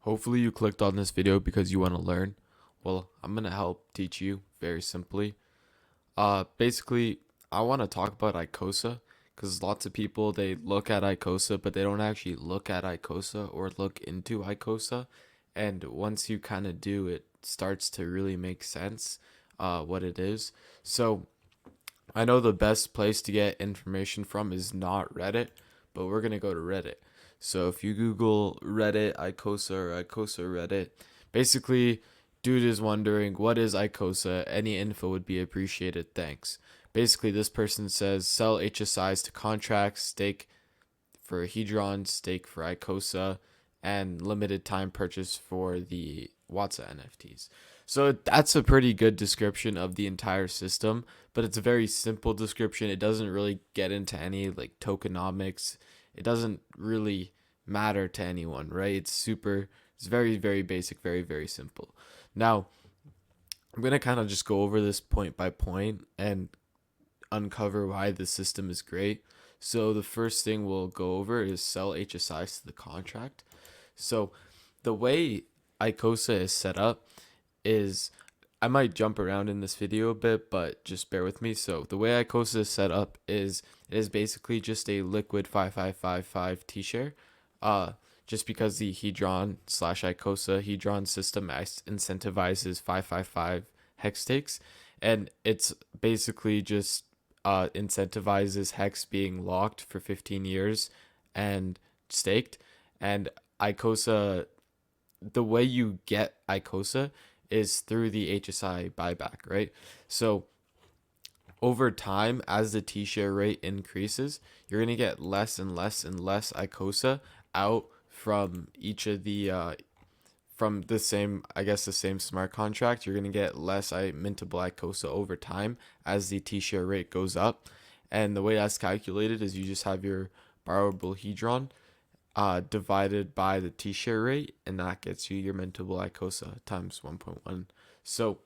Hopefully you clicked on this video because you want to learn. Well, I'm going to help teach you very simply. Basically, I want to talk about Icosa because lots of people they look at Icosa, but they don't actually look at Icosa or look into Icosa. And once you kind of do, it starts to really make sense what it is. So I know the best place to get information from is not Reddit, but we're gonna go to Reddit. So if you Google Reddit Icosa or Icosa Reddit, basically, dude is wondering what is Icosa. Any info would be appreciated. Thanks. Basically, this person says sell HSIs to contracts, stake for Hedron, stake for Icosa, and limited time purchase for the Watsa NFTs. So that's a pretty good description of the entire system, but it's a very simple description. It doesn't really get into any like tokenomics. It doesn't really matter to anyone, right? It's very, very basic, very, very simple. Now, I'm going to kind of just go over this point by point and uncover why the system is great. So the first thing we'll go over is sell HSIs to the contract. So the way Icosa is set up is I might jump around in this video a bit, but just bear with me. So the way Icosa is set up is it is basically just a liquid 5555 T-share. Just because the Hedron slash Icosa Hedron system incentivizes 555 hex stakes, and it's basically just incentivizes hex being locked for 15 years and staked. And Icosa, the way you get Icosa is through the HSI buyback, right? So over time, as the T-share rate increases, you're going to get less and less and less Icosa out from each of the from the same, I guess, the same smart contract. You're going to get less mintable Icosa over time as the T-share rate goes up. And the way that's calculated is you just have your borrowable Hedron divided by the T-share rate, and that gets you your mintable Icosa times 1.1. So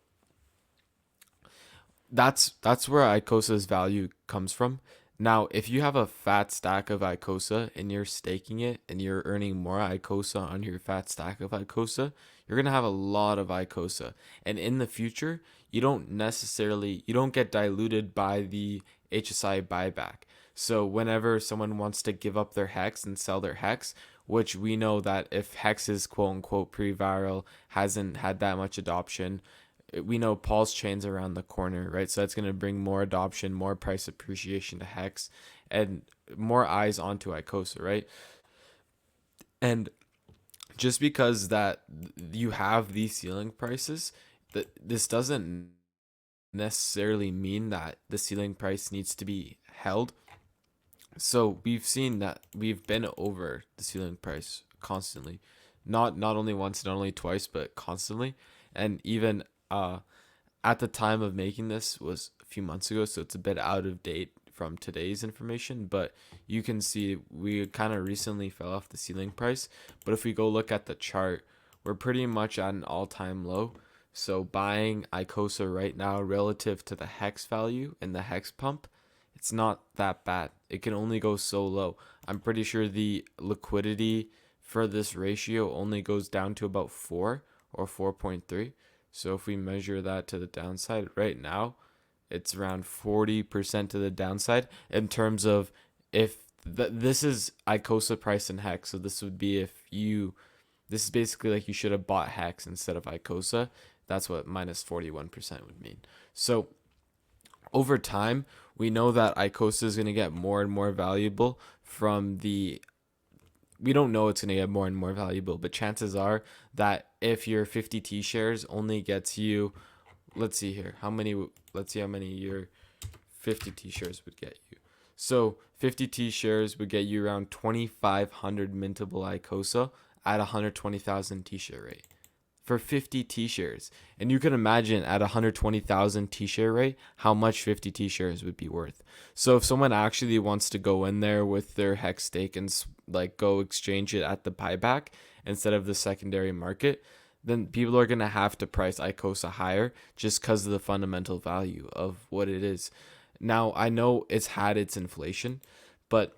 that's where Icosa's value comes from. Now, if you have a fat stack of Icosa and you're staking it and you're earning more Icosa on your fat stack of Icosa, you're gonna have a lot of Icosa. And in the future, you don't get diluted by the HSI buyback. So whenever someone wants to give up their hex and sell their hex, which we know that if hex is quote unquote pre-viral, hasn't had that much adoption, we know Paul's chain's around the corner, right? So that's going to bring more adoption, more price appreciation to Hex, and more eyes onto Icosa, right? And just because that you have these ceiling prices, that this doesn't necessarily mean that the ceiling price needs to be held. So we've seen that we've been over the ceiling price constantly, not only once, not only twice, but constantly, and even uh, at the time of making this was a few months ago, so it's a bit out of date from today's information, but you can see we kind of recently fell off the ceiling price. But if we go look at the chart, we're pretty much at an all-time low. So buying Icosa right now relative to the hex value and the hex pump, it's not that bad. It can only go so low. I'm pretty sure the liquidity for this ratio only goes down to about 4 or 4.3. So if we measure that to the downside right now, it's around 40% to the downside in terms of if this is Icosa price and hex. So this would be this is basically like you should have bought hex instead of Icosa. That's what minus 41% would mean. So over time, we know that Icosa is going to get more and more valuable from the we don't know it's going to get more and more valuable, but chances are that if your 50 T shares only gets you, let's see how many your 50 T shares would get you. So 50 T shares would get you around 2,500 mintable Icosa at 120,000 T share rate for 50 T-shares. And you can imagine at 120,000 T-share rate, how much 50 T-shares would be worth. So if someone actually wants to go in there with their hex stake and like go exchange it at the buyback instead of the secondary market, then people are going to have to price Icosa higher just because of the fundamental value of what it is. Now, I know it's had its inflation, but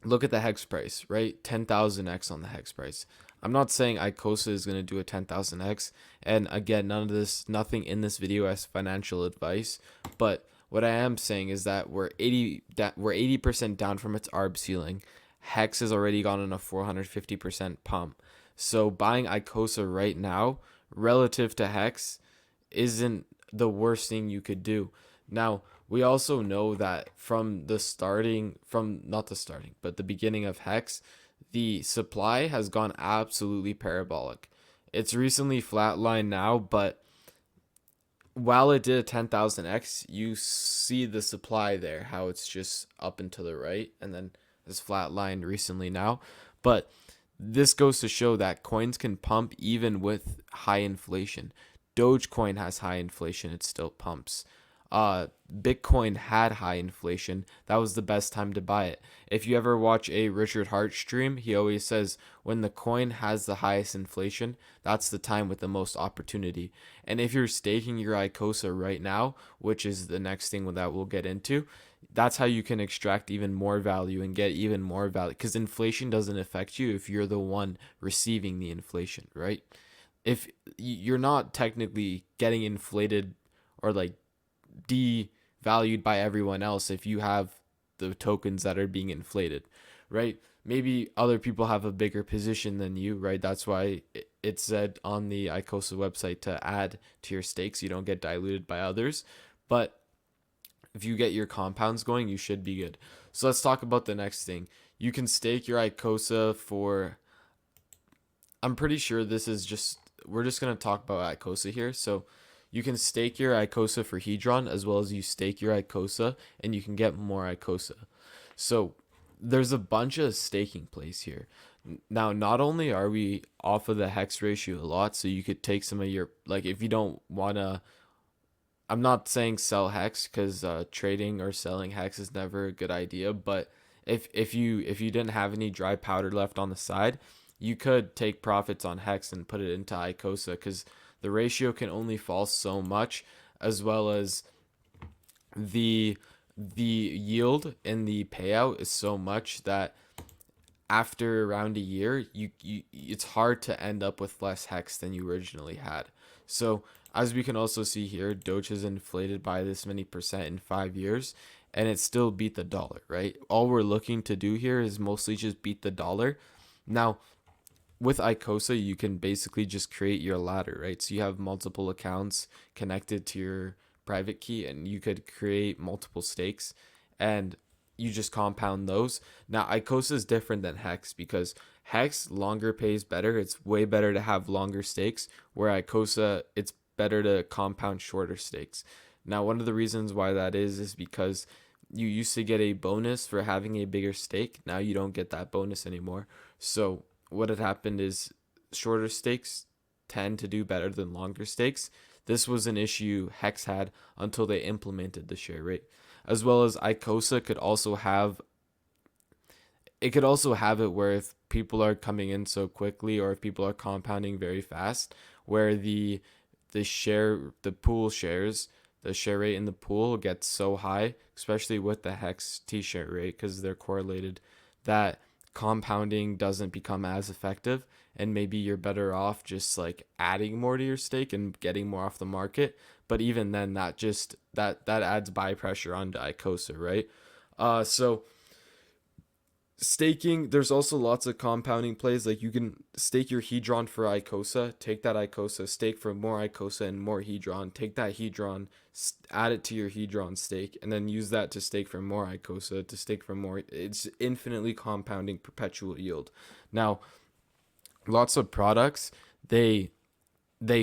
look at the hex price, right? 10,000x on the hex price. I'm not saying Icosa is going to do a 10,000x. And again, nothing in this video as financial advice. But what I am saying is that we're 80% down from its ARB ceiling. Hex has already gone on a 450% pump. So buying Icosa right now relative to Hex isn't the worst thing you could do. Now, we also know that from not the starting, but the beginning of Hex, the supply has gone absolutely parabolic. It's recently flatlined now, but while it did a 10,000x, you see the supply there, how it's just up and to the right, and then it's flatlined recently now. But this goes to show that coins can pump even with high inflation. Dogecoin has high inflation, it still pumps. Bitcoin had high inflation. That was the best time to buy it. If you ever watch a Richard Hart stream, he always says when the coin has the highest inflation, that's the time with the most opportunity. And if you're staking your Icosa right now, which is the next thing that we'll get into, that's how you can extract even more value and get even more value, because inflation doesn't affect you if you're the one receiving the inflation, right? If you're not technically getting inflated or like devalued by everyone else if you have the tokens that are being inflated, right? Maybe other people have a bigger position than you, right? That's why it said on the Icosa website to add to your stakes so you don't get diluted by others. But if you get your compounds going, you should be good. So let's talk about the next thing. You can stake your Icosa for, I'm pretty sure this is just, we're just going to talk about Icosa here. So you can stake your Icosa for Hedron as well as you stake your Icosa and you can get more Icosa. So there's a bunch of staking plays here. Now, not only are we off of the hex ratio a lot, so you could take some of your, like if you don't want to, I'm not saying sell hex because trading or selling hex is never a good idea, but if you didn't have any dry powder left on the side, you could take profits on hex and put it into Icosa because the ratio can only fall so much, as well as the the yield and the payout is so much that after around a year, you it's hard to end up with less hex than you originally had. So as we can also see here, Doge has inflated by this many percent in 5 years, and it still beat the dollar, right? All we're looking to do here is mostly just beat the dollar. Now, with Icosa, you can basically just create your ladder, right? So you have multiple accounts connected to your private key, and you could create multiple stakes, and you just compound those. Now, Icosa is different than Hex because Hex longer pays better. It's way better to have longer stakes, where Icosa, it's better to compound shorter stakes. Now, one of the reasons why that is because you used to get a bonus for having a bigger stake. Now you don't get that bonus anymore. So what had happened is shorter stakes tend to do better than longer stakes. This was an issue Hex had until they implemented the share rate. As well as Icosa could also have it where if people are coming in so quickly or if people are compounding very fast, where the pool shares, the share rate in the pool gets so high, especially with the Hex T share rate because they're correlated, that compounding doesn't become as effective, and maybe you're better off just like adding more to your stake and getting more off the market. But even then, that adds buy pressure onto Icosa, right? So staking, there's also lots of compounding plays. Like you can stake your Hedron for Icosa, take that Icosa, stake for more Icosa and more Hedron, take that Hedron, add it to your Hedron stake, and then use that to stake for more Icosa, to stake for more. It's infinitely compounding perpetual yield. Now, lots of products, they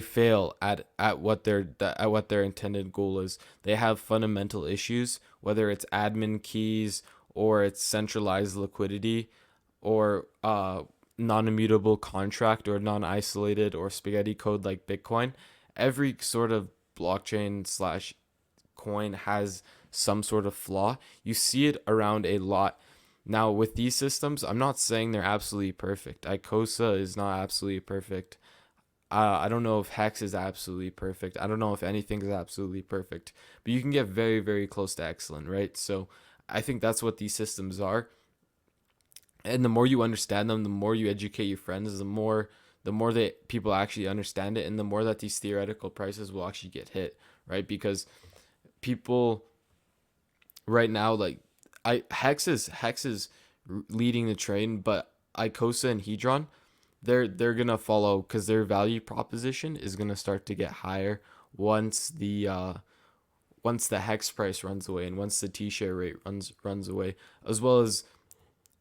fail at what their intended goal is. They have fundamental issues, whether it's admin keys or it's centralized liquidity or non-immutable contract or non-isolated or spaghetti code like Bitcoin. Every sort of blockchain slash coin has some sort of flaw. You see it around a lot. Now with these systems, I'm not saying they're absolutely perfect. Icosa is not absolutely perfect. I don't know if Hex is absolutely perfect. I don't know if anything is absolutely perfect, but you can get very, very close to excellent, right? So I think that's what these systems are. And the more you understand them, the more you educate your friends, the more that people actually understand it, and the more that these theoretical prices will actually get hit, right? Because people right now, like, I Hex is leading the train, but Icosa and Hedron, they're gonna follow because their value proposition is gonna start to get higher once the hex price runs away, and once the T share rate runs away, as well as,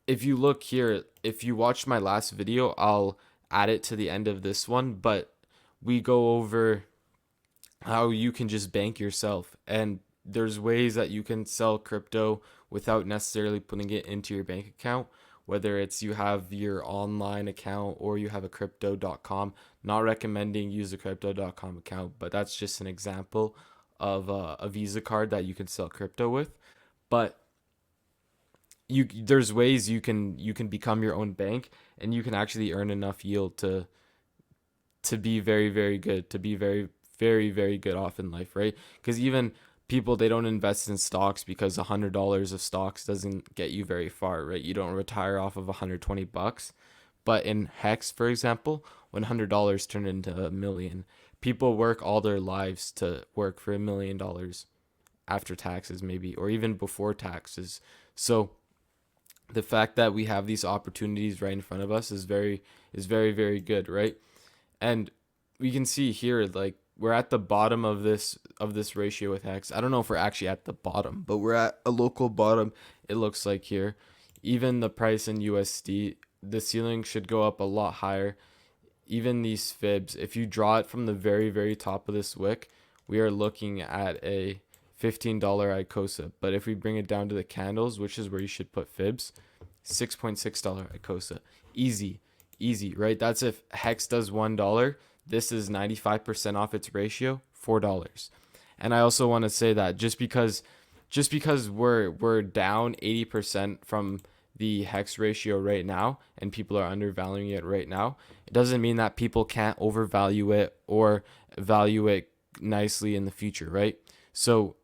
if you look here, if you watched my last video, I'll add it to the end of this one, but we go over how you can just bank yourself, and there's ways that you can sell crypto without necessarily putting it into your bank account, whether it's you have your online account or you have a crypto.com. Not recommending use a crypto.com account, but that's just an example of a Visa card that you can sell crypto with. But there's ways you can become your own bank, and you can actually earn enough yield to be very, very good, to be very, very, very good off in life, right? Because even people, they don't invest in stocks because $100 of stocks doesn't get you very far, right? You don't retire off of $120. But in Hex, for example, when $100 turn into a million, people work all their lives to work for $1 million after taxes, maybe, or even before taxes. So the fact that we have these opportunities right in front of us is very, very good, right? And we can see here, like, we're at the bottom of this ratio with Hex. I don't know if we're actually at the bottom, but we're at a local bottom, it looks like here. Even the price in USD, the ceiling should go up a lot higher. Even these fibs, if you draw it from the very, very top of this wick, we are looking at a $15 Icosa. But if we bring it down to the candles, which is where you should put fibs, $6.6 Icosa. Easy, easy, right? That's if Hex does $1. This is 95% off its ratio, $4. And I also want to say that just because we're down 80% from the Hex ratio right now, and people are undervaluing it right now, it doesn't mean that people can't overvalue it or value it nicely in the future, right? So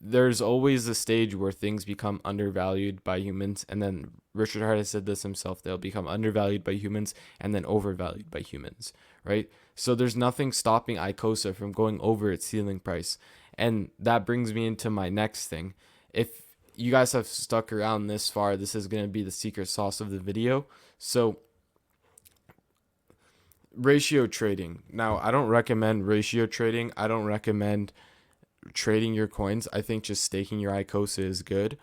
there's always a stage where things become undervalued by humans, and then Richard Hart has said this himself, they'll become undervalued by humans and then overvalued by humans, right? So there's nothing stopping Icosa from going over its ceiling price. And that brings me into my next thing. If you guys have stuck around this far, this is going to be the secret sauce of the video. So ratio trading. Now, I don't recommend ratio trading. I don't recommend trading your coins. I think just staking your Icosa is good.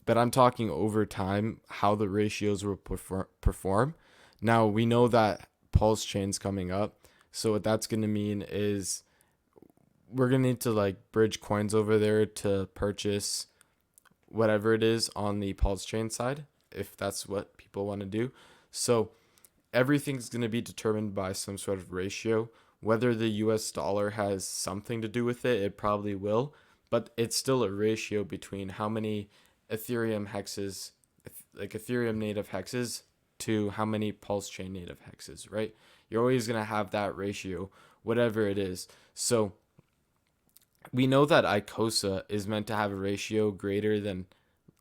But I'm talking over time, how the ratios will perform. Now, we know that Pulse Chain's coming up. So what that's going to mean is we're going to need to, like, bridge coins over there to purchase whatever it is on the Pulse Chain side, if that's what people want to do. So everything's going to be determined by some sort of ratio. Whether the US dollar has something to do with it, it probably will, but it's still a ratio between how many Ethereum hexes, like Ethereum native hexes, to how many Pulse Chain native hexes, right? You're always going to have that ratio, whatever it is. So we know that Icosa is meant to have a ratio greater than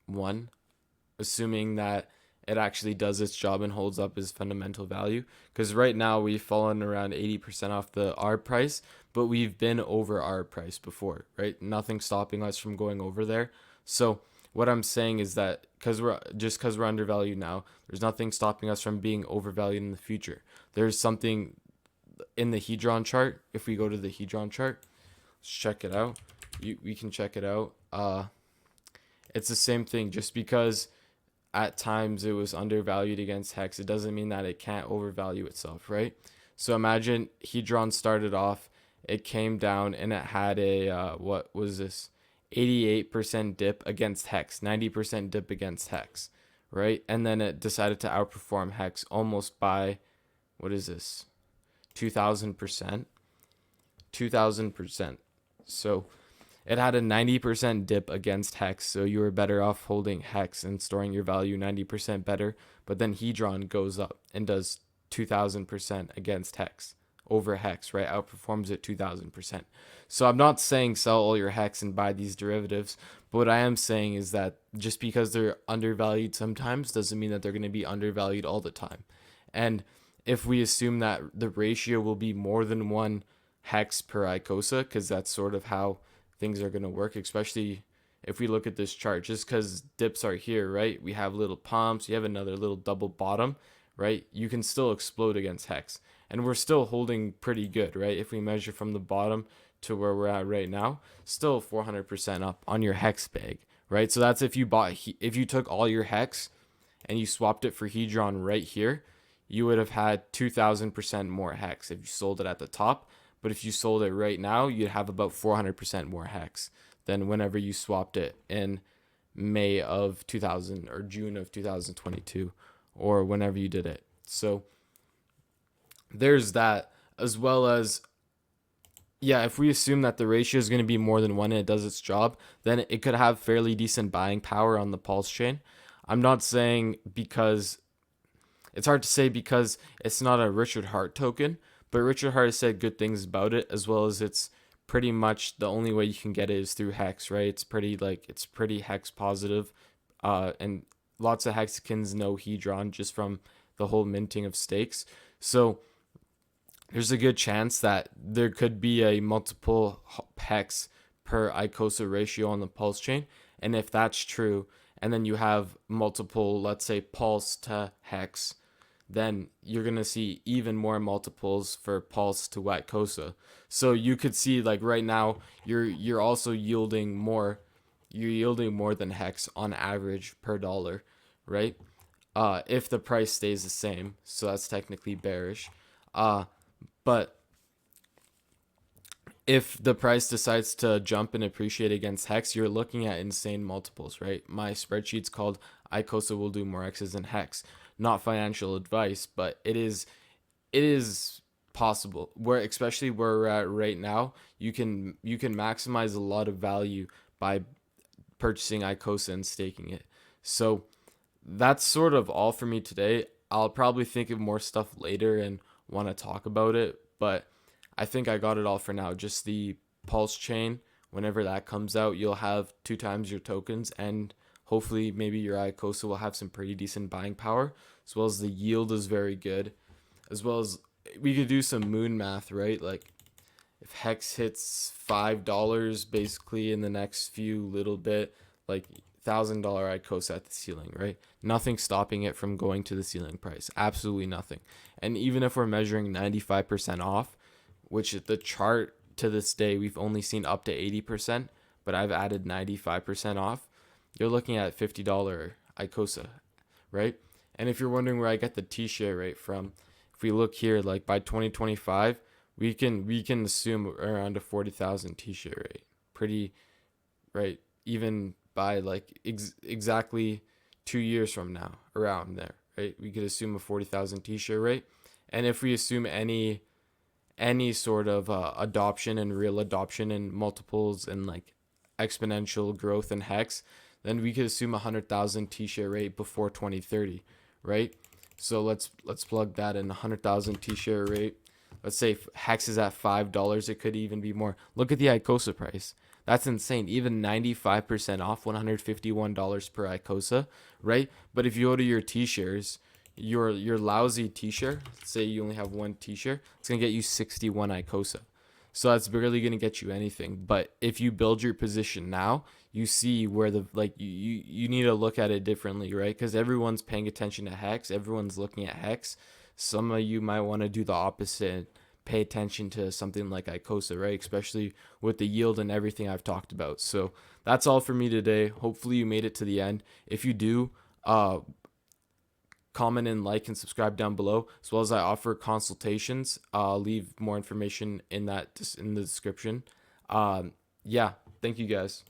1, assuming that it actually does its job and holds up its fundamental value. Because right now we've fallen around 80% off the R price, but we've been over R price before, right? Nothing stopping us from going over there. So what I'm saying is that because we're undervalued now, there's nothing stopping us from being overvalued in the future. There's something in the Hedron chart. If we go to the Hedron chart, let's check it out. We can check it out. It's the same thing. Just because at times it was undervalued against Hex, it doesn't mean that it can't overvalue itself, right? So imagine Hedron started off, it came down, and it had a what was this, 88% dip against Hex, 90% dip against Hex, right? And then it decided to outperform Hex almost by, what is this, 2,000%. 2,000%. So it had a 90% dip against Hex, so you were better off holding Hex and storing your value 90% better. But then Hedron goes up and does 2,000% against Hex, over hex, right? Outperforms it 2000%. So I'm not saying sell all your hex and buy these derivatives, but what I am saying is that just because they're undervalued sometimes doesn't mean that they're going to be undervalued all the time. And if we assume that the ratio will be more than one hex per Icosa, because that's sort of how things are going to work, especially if we look at this chart, just because dips are here, right? We have little pumps, you have another little double bottom, right? You can still explode against hex. And we're still holding pretty good, right? If we measure from the bottom to where we're at right now, still 400% up on your hex bag, right? So that's if you took all your hex and you swapped it for Hedron right here, you would have had 2000% more hex if you sold it at the top. But if you sold it right now, you'd have about 400% more hex than whenever you swapped it in May of 2000 or June of 2022 or whenever you did it. So there's that, as well as, yeah, if we assume that the ratio is going to be more than one and it does its job, then it could have fairly decent buying power on the pulse chain. I'm not saying, because it's hard to say because it's not a Richard Hart token, but Richard Hart has said good things about it, as well as it's pretty much the only way you can get it is through hex, right? It's pretty hex positive, and lots of hexagons know Hedron just from the whole minting of stakes. So there's a good chance that there could be a multiple hex per Icosa ratio on the pulse chain. And if that's true, and then you have multiple, let's say, pulse to hex, then you're going to see even more multiples for pulse to Icosa. So you could see, like, right now, you're also yielding more. You're yielding more than hex on average per dollar, right? If the price stays the same. So that's technically bearish. But if the price decides to jump and appreciate against hex, you're looking at insane multiples, right? My spreadsheet's called Icosa will do more X's than hex. Not financial advice, but it is possible. Where, especially where we're at right now, you can maximize a lot of value by purchasing Icosa and staking it. So that's sort of all for me today. I'll probably think of more stuff later and want to talk about it, but I think I got it all for now. Just the pulse chain, whenever that comes out, you'll have 2 times your tokens, and hopefully maybe your Icosa will have some pretty decent buying power, as well as the yield is very good, as well as we could do some moon math, right? Like if hex hits $5 basically in the next few little bit, like $1,000 Icosa at the ceiling, right? Nothing stopping it from going to the ceiling price. Absolutely nothing. And even if we're measuring 95% off, which the chart to this day we've only seen up to 80%, but I've added 95% off, you're looking at $50 Icosa, right? And if you're wondering where I get the T-share rate from, if we look here, like by 2025, we can assume around a 40,000 T-share rate. Pretty, right? Even by like exactly 2 years from now, around there, right? We could assume a 40,000 T-share rate. And if we assume any sort of adoption and real adoption and multiples and like exponential growth in hex, then we could assume 100,000 T-share rate before 2030, right? So let's plug that in. 100,000 T-share rate. Let's say if hex is at $5, it could even be more. Look at the Icosa price. That's insane. Even 95% off, $151 per Icosa, right? But if you go to your T-shares, your lousy T-share, say you only have one T-share, it's gonna get you 61 Icosa. So that's barely gonna get you anything. But if you build your position now, you see where the you need to look at it differently, right? Because everyone's paying attention to hex, everyone's looking at hex. Some of you might want to do the opposite, pay attention to something like Icosa, right? Especially with the yield and everything I've talked about. So that's all for me today. Hopefully you made it to the end. If you do, comment and like and subscribe down below, as well as I offer consultations. I'll leave more information in the description. Yeah, thank you guys.